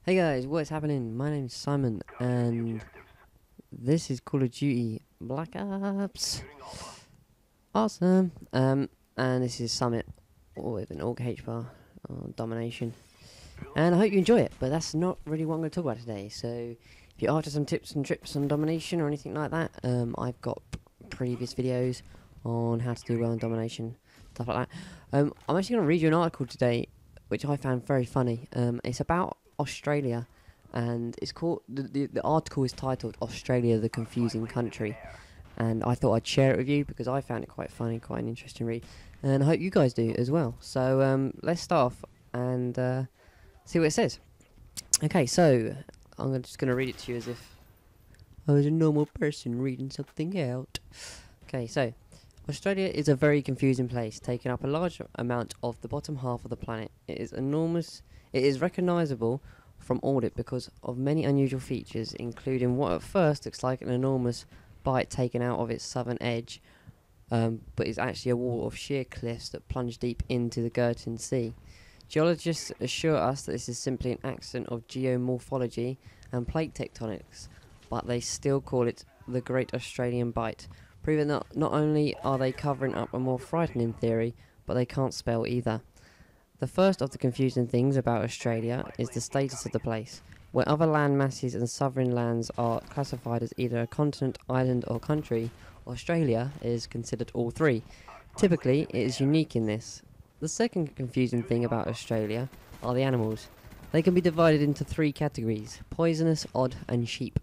Hey guys, what's happening? My name's Simon, and this is Call of Duty Black Ops. Awesome. And this is Summit with an Orc H-bar on Domination. And I hope you enjoy it, but that's not really what I'm going to talk about today. So, if you're after some tips and trips on Domination or anything like that, I've got previous videos on how to do well in Domination, stuff like that. I'm actually going to read you an article today, which I found very funny. It's about Australia, and it's called the article is titled "Australia, the Confusing Country," and I thought I'd share it with you because I found it quite funny, quite an interesting read, and I hope you guys do as well. So let's start off and see what it says. Okay, so I'm just going to read it to you as if I was a normal person reading something out. Okay, so Australia is a very confusing place, taking up a large amount of the bottom half of the planet. It is enormous. It is recognisable from orbit because of many unusual features, including what at first looks like an enormous bite taken out of its southern edge, but is actually a wall of sheer cliffs that plunge deep into the Girton Sea. Geologists assure us that this is simply an accident of geomorphology and plate tectonics, but they still call it the Great Australian Bite, proving that not only are they covering up a more frightening theory, but they can't spell either. The first of the confusing things about Australia is the status of the place. Where other land masses and sovereign lands are classified as either a continent, island or country, Australia is considered all three. Typically, it is unique in this. The second confusing thing about Australia are the animals. They can be divided into three categories: poisonous, odd and sheep.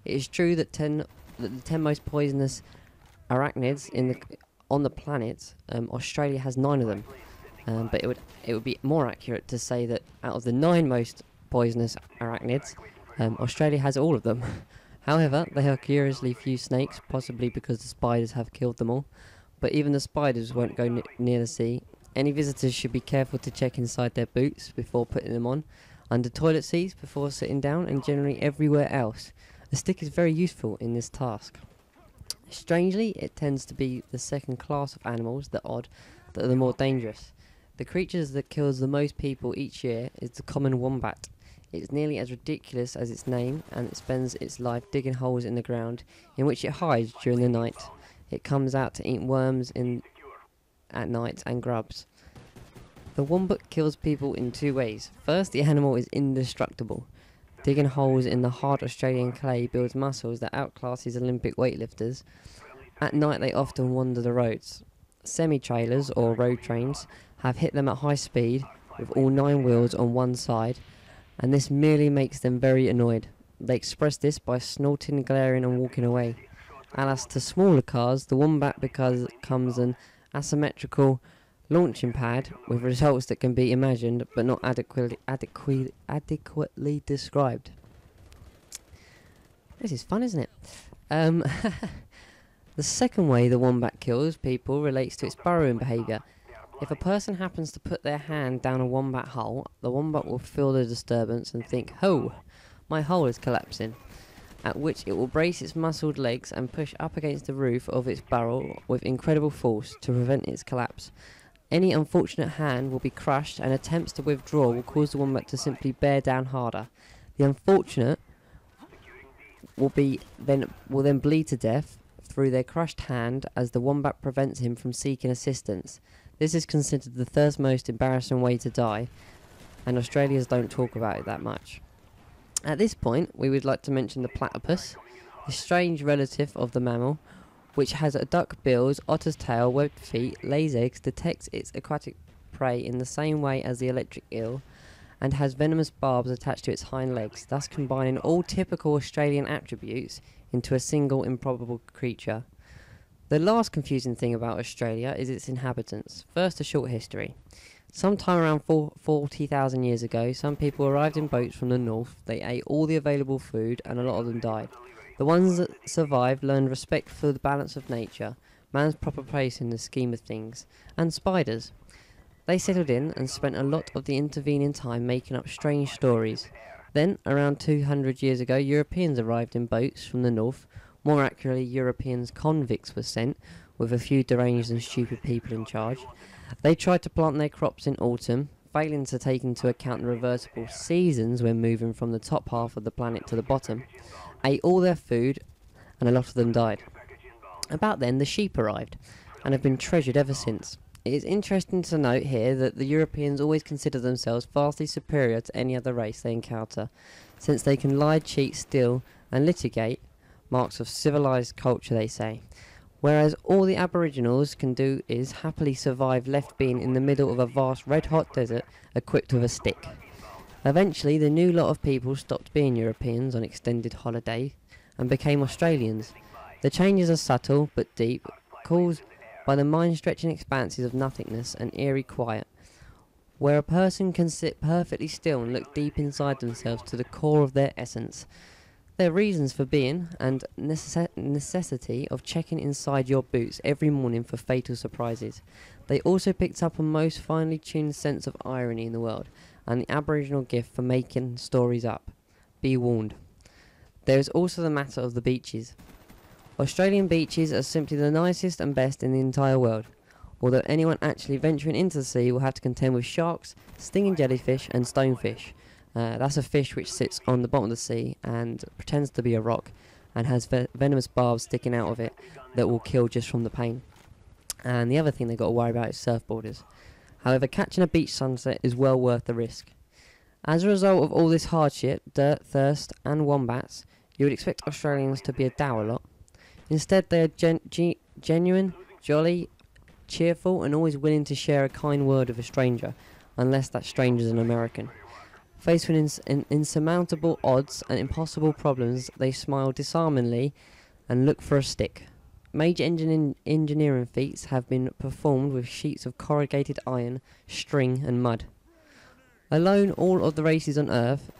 It is true that the 10 most poisonous arachnids on the planet, Australia has 9 of them. But it would be more accurate to say that out of the 9 most poisonous arachnids, Australia has all of them. However, there are curiously few snakes, possibly because the spiders have killed them all. But even the spiders won't go near the sea. Any visitors should be careful to check inside their boots before putting them on, under toilet seats before sitting down, and generally everywhere else. A stick is very useful in this task. Strangely, it tends to be the second class of animals, the odd, that are the more dangerous. The creatures that kills the most people each year is the common wombat. It's nearly as ridiculous as its name, and it spends its life digging holes in the ground, in which it hides during the night. It comes out to eat worms at night and grubs. The wombat kills people in 2 ways. First, the animal is indestructible. Digging holes in the hard Australian clay builds muscles that outclass his Olympic weightlifters. At night they often wander the roads. Semi-trailers, or road trains, have hit them at high speed, with all 9 wheels on one side, and this merely makes them very annoyed. They express this by snorting, glaring and walking away. Alas, to smaller cars, the wombat becomes an asymmetrical launching pad, with results that can be imagined, but not adequately described. This is fun, isn't it? The second way the wombat kills people relates to its burrowing behaviour. If a person happens to put their hand down a wombat hole, the wombat will feel the disturbance and think, "Ho, my hole is collapsing," at which it will brace its muscled legs and push up against the roof of its burrow with incredible force to prevent its collapse. Any unfortunate hand will be crushed, and attempts to withdraw will cause the wombat to simply bear down harder. The unfortunate will then bleed to death through their crushed hand as the wombat prevents him from seeking assistance. This is considered the third most embarrassing way to die, and Australians don't talk about it that much. At this point, we would like to mention the platypus, the strange relative of the mammal, which has a duck bills, otter's tail, webbed feet, lays eggs, detects its aquatic prey in the same way as the electric eel, and has venomous barbs attached to its hind legs, thus combining all typical Australian attributes into a single improbable creature. The last confusing thing about Australia is its inhabitants. First, a short history. Sometime around 40,000 years ago, some people arrived in boats from the north. They ate all the available food, and a lot of them died. The ones that survived learned respect for the balance of nature, man's proper place in the scheme of things, and spiders. They settled in and spent a lot of the intervening time making up strange stories. Then, around 200 years ago, Europeans arrived in boats from the north. More accurately, Europeans convicts were sent, with a few deranged and stupid people in charge. They tried to plant their crops in autumn, failing to take into account the reversible seasons when moving from the top half of the planet to the bottom, ate all their food and a lot of them died. About then, the sheep arrived, and have been treasured ever since. It is interesting to note here that the Europeans always consider themselves vastly superior to any other race they encounter, since they can lie, cheat, steal, and litigate, marks of civilized culture they say, whereas all the Aboriginals can do is happily survive left being in the middle of a vast red-hot desert equipped with a stick. Eventually, the new lot of people stopped being Europeans on extended holiday and became Australians. The changes are subtle but deep, caused by the mind-stretching expanses of nothingness and eerie quiet, where a person can sit perfectly still and look deep inside themselves to the core of their essence. Their reasons for being and necessity of checking inside your boots every morning for fatal surprises. They also picked up a most finely tuned sense of irony in the world, and the Aboriginal gift for making stories up. Be warned. There is also the matter of the beaches. Australian beaches are simply the nicest and best in the entire world, although anyone actually venturing into the sea will have to contend with sharks, stinging jellyfish and stonefish. That's a fish which sits on the bottom of the sea and pretends to be a rock and has venomous barbs sticking out of it that will kill just from the pain. And the other thing they've got to worry about is surfboarders. However, catching a beach sunset is well worth the risk. As a result of all this hardship, dirt, thirst and wombats, you would expect Australians to be a dour lot. Instead, they are genuine, jolly, cheerful, and always willing to share a kind word with a stranger, unless that stranger is an American. Faced with insurmountable odds and impossible problems, they smile disarmingly and look for a stick. Major engineering feats have been performed with sheets of corrugated iron, string, and mud. Alone of all the races on Earth,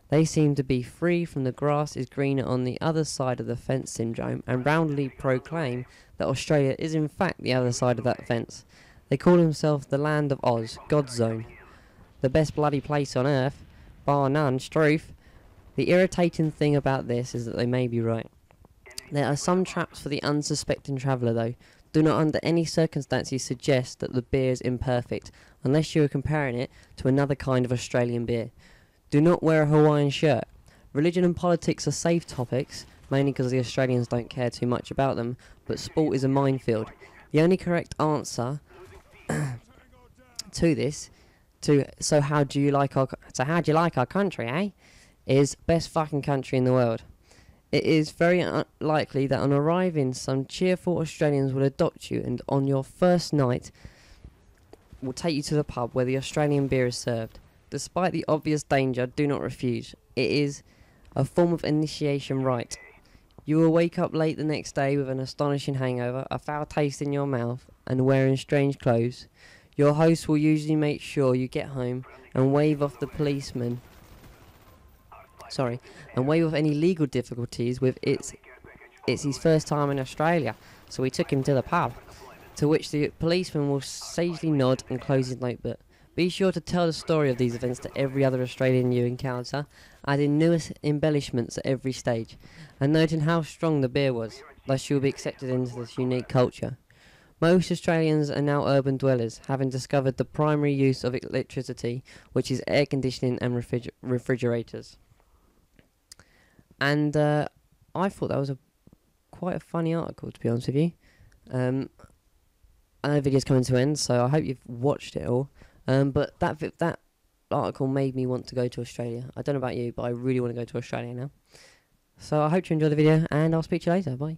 they seem to be free from the grass is greener on the other side of the fence syndrome, and roundly proclaim that Australia is in fact the other side of that fence. They call themselves the land of Oz, God's zone. The best bloody place on earth, bar none, struth. The irritating thing about this is that they may be right. There are some traps for the unsuspecting traveller though. Do not under any circumstances suggest that the beer is imperfect, unless you are comparing it to another kind of Australian beer. Do not wear a Hawaiian shirt. Religion and politics are safe topics, mainly because the Australians don't care too much about them, but sport is a minefield. The only correct answer to this, so how do you like our country, eh? Is best fucking country in the world. It is very likely that on arriving, some cheerful Australians will adopt you, and on your first night will take you to the pub where the Australian beer is served. Despite the obvious danger, do not refuse. It is a form of initiation rite. You will wake up late the next day with an astonishing hangover, a foul taste in your mouth, and wearing strange clothes. Your host will usually make sure you get home and wave off any legal difficulties with it's his first time in Australia, so we took him to the pub. To which the policeman will sagely nod and close his notebook. Be sure to tell the story of these events to every other Australian you encounter, adding newest embellishments at every stage, and noting how strong the beer was, thus you will be accepted into this unique culture. Most Australians are now urban dwellers, having discovered the primary use of electricity, which is air conditioning and refrigerators. And I thought that was quite a funny article, to be honest with you. I know the video's coming to an end, so I hope you've watched it all. But that article made me want to go to Australia. I don't know about you, but I really want to go to Australia now. So I hope you enjoyed the video, and I'll speak to you later. Bye.